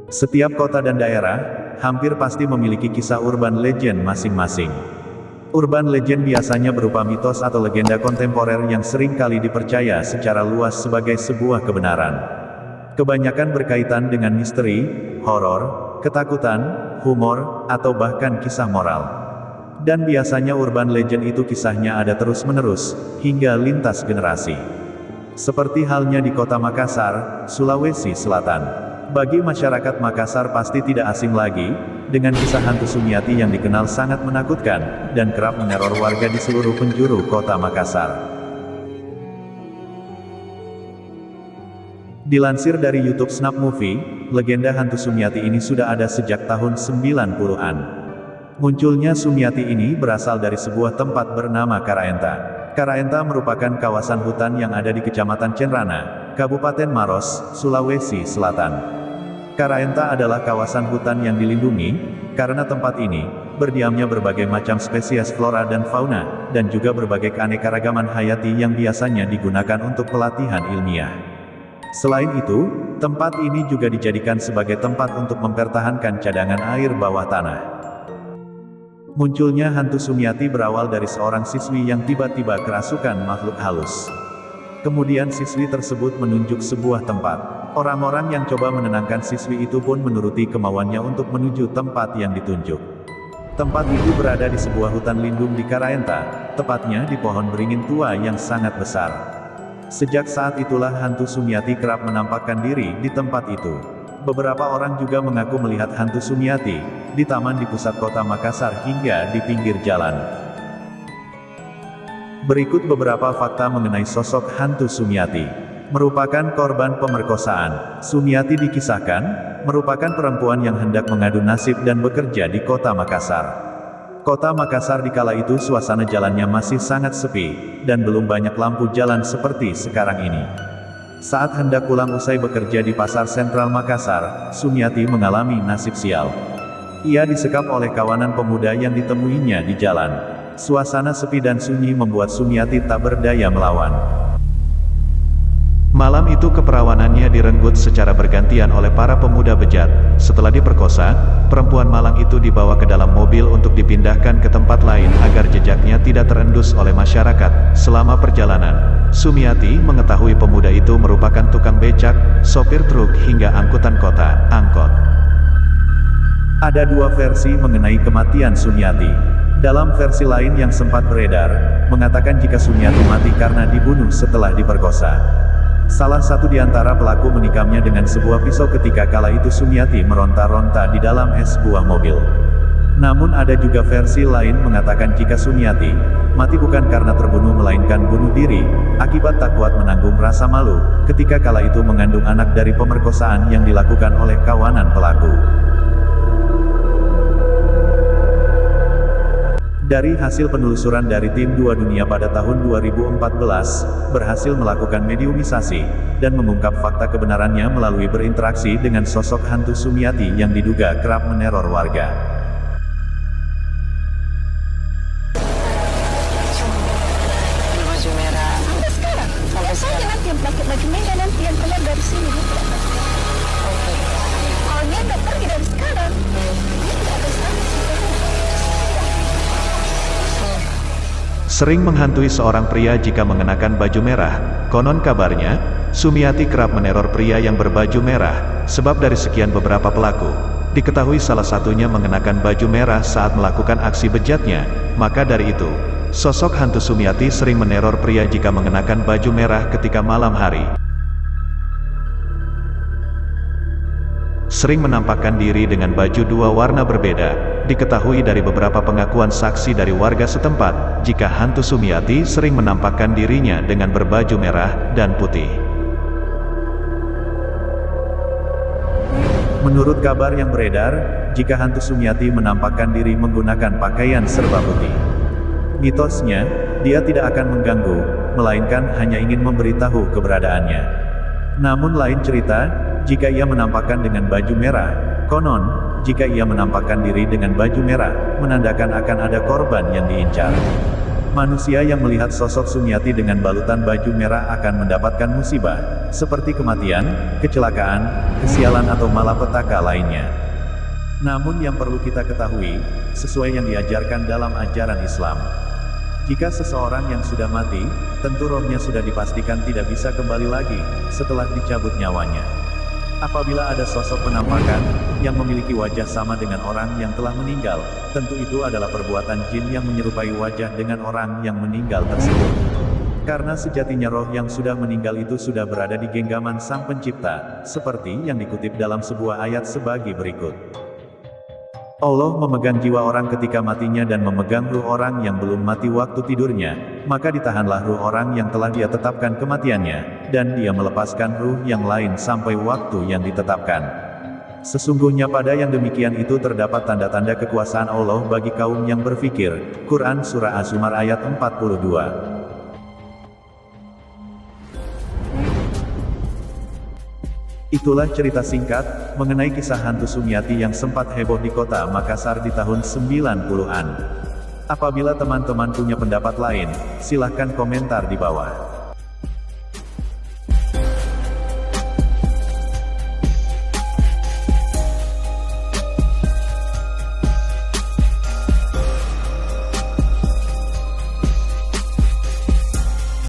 Setiap kota dan daerah, hampir pasti memiliki kisah urban legend masing-masing. Urban legend biasanya berupa mitos atau legenda kontemporer yang sering kali dipercaya secara luas sebagai sebuah kebenaran. Kebanyakan berkaitan dengan misteri, horor, ketakutan, humor, atau bahkan kisah moral. Dan biasanya urban legend itu kisahnya ada terus-menerus, hingga lintas generasi. Seperti halnya di kota Makassar, Sulawesi Selatan. Bagi masyarakat Makassar pasti tidak asing lagi, dengan kisah hantu Sumiati yang dikenal sangat menakutkan, dan kerap meneror warga di seluruh penjuru kota Makassar. Dilansir dari YouTube Snap Movie, legenda hantu Sumiati ini sudah ada sejak tahun 90-an. Munculnya Sumiati ini berasal dari sebuah tempat bernama Karaenta. Karaenta merupakan kawasan hutan yang ada di Kecamatan Cenrana, Kabupaten Maros, Sulawesi Selatan. Karaenta adalah kawasan hutan yang dilindungi, karena tempat ini, berdiamnya berbagai macam spesies flora dan fauna, dan juga berbagai keanekaragaman hayati yang biasanya digunakan untuk pelatihan ilmiah. Selain itu, tempat ini juga dijadikan sebagai tempat untuk mempertahankan cadangan air bawah tanah. Munculnya hantu Sumiati berawal dari seorang siswi yang tiba-tiba kerasukan makhluk halus. Kemudian siswi tersebut menunjuk sebuah tempat. Orang-orang yang coba menenangkan siswi itu pun menuruti kemauannya untuk menuju tempat yang ditunjuk. Tempat itu berada di sebuah hutan lindung di Karaenta, tepatnya di pohon beringin tua yang sangat besar. Sejak saat itulah hantu Sumiati kerap menampakkan diri di tempat itu. Beberapa orang juga mengaku melihat hantu Sumiati di taman di pusat kota Makassar hingga di pinggir jalan. Berikut beberapa fakta mengenai sosok hantu Sumiati. Merupakan korban pemerkosaan, Sumiati dikisahkan merupakan perempuan yang hendak mengadu nasib dan bekerja di kota Makassar. Kota Makassar di kala itu suasana jalannya masih sangat sepi, dan belum banyak lampu jalan seperti sekarang ini. Saat hendak pulang usai bekerja di pasar sentral Makassar, Sumiati mengalami nasib sial. Ia disekap oleh kawanan pemuda yang ditemuinya di jalan. Suasana sepi dan sunyi membuat Sumiati tak berdaya melawan. Malam itu keperawanannya direnggut secara bergantian oleh para pemuda bejat. Setelah diperkosa, perempuan malang itu dibawa ke dalam mobil untuk dipindahkan ke tempat lain agar jejaknya tidak terendus oleh masyarakat. Selama perjalanan, Sumiati mengetahui pemuda itu merupakan tukang becak, sopir truk hingga angkutan kota, angkot. Ada dua versi mengenai kematian Sumiati. Dalam versi lain yang sempat beredar, mengatakan jika Sumiati mati karena dibunuh setelah diperkosa. Salah satu di antara pelaku menikamnya dengan sebuah pisau ketika kala itu Sumiati meronta-ronta di dalam sebuah mobil. Namun ada juga versi lain mengatakan jika Sumiati mati bukan karena terbunuh melainkan bunuh diri, akibat tak kuat menanggung rasa malu, ketika kala itu mengandung anak dari pemerkosaan yang dilakukan oleh kawanan pelaku. Dari hasil penelusuran dari tim 2 Dunia pada tahun 2014, berhasil melakukan mediumisasi, dan mengungkap fakta kebenarannya melalui berinteraksi dengan sosok hantu Sumiati yang diduga kerap meneror warga. Baju merah. Sampai sekarang. Sampai sekarang. Nanti yang pakai baju merah nanti yang keluar dari sini. Oke. Oh, dia udah pergi dari sekarang. Dia tidak ada sana. Sering menghantui seorang pria jika mengenakan baju merah. Konon kabarnya, Sumiati kerap meneror pria yang berbaju merah, sebab dari sekian beberapa pelaku, diketahui salah satunya mengenakan baju merah saat melakukan aksi bejatnya. Maka dari itu, sosok hantu Sumiati sering meneror pria jika mengenakan baju merah ketika malam hari. Sering menampakkan diri dengan baju dua warna berbeda. Diketahui dari beberapa pengakuan saksi dari warga setempat, jika hantu Sumiati sering menampakkan dirinya dengan berbaju merah dan putih. Menurut kabar yang beredar, jika hantu Sumiati menampakkan diri menggunakan pakaian serba putih. Mitosnya, dia tidak akan mengganggu, melainkan hanya ingin memberitahu keberadaannya. Namun lain cerita, jika ia menampakkan dengan baju merah, konon, jika ia menampakkan diri dengan baju merah, menandakan akan ada korban yang diincar. Manusia yang melihat sosok Sumiati dengan balutan baju merah akan mendapatkan musibah, seperti kematian, kecelakaan, kesialan atau malapetaka lainnya. Namun yang perlu kita ketahui, sesuai yang diajarkan dalam ajaran Islam, jika seseorang yang sudah mati, tentu rohnya sudah dipastikan tidak bisa kembali lagi, setelah dicabut nyawanya. Apabila ada sosok penampakan, yang memiliki wajah sama dengan orang yang telah meninggal, tentu itu adalah perbuatan jin yang menyerupai wajah dengan orang yang meninggal tersebut. Karena sejatinya roh yang sudah meninggal itu sudah berada di genggaman Sang Pencipta, seperti yang dikutip dalam sebuah ayat sebagai berikut. Allah memegang jiwa orang ketika matinya dan memegang ruh orang yang belum mati waktu tidurnya, maka ditahanlah ruh orang yang telah Dia tetapkan kematiannya, dan Dia melepaskan ruh yang lain sampai waktu yang ditetapkan. Sesungguhnya pada yang demikian itu terdapat tanda-tanda kekuasaan Allah bagi kaum yang berfikir. Quran Surah Az-Zumar ayat 42. Itulah cerita singkat, mengenai kisah hantu Sumiati yang sempat heboh di kota Makassar di tahun 90-an. Apabila teman-teman punya pendapat lain, silahkan komentar di bawah.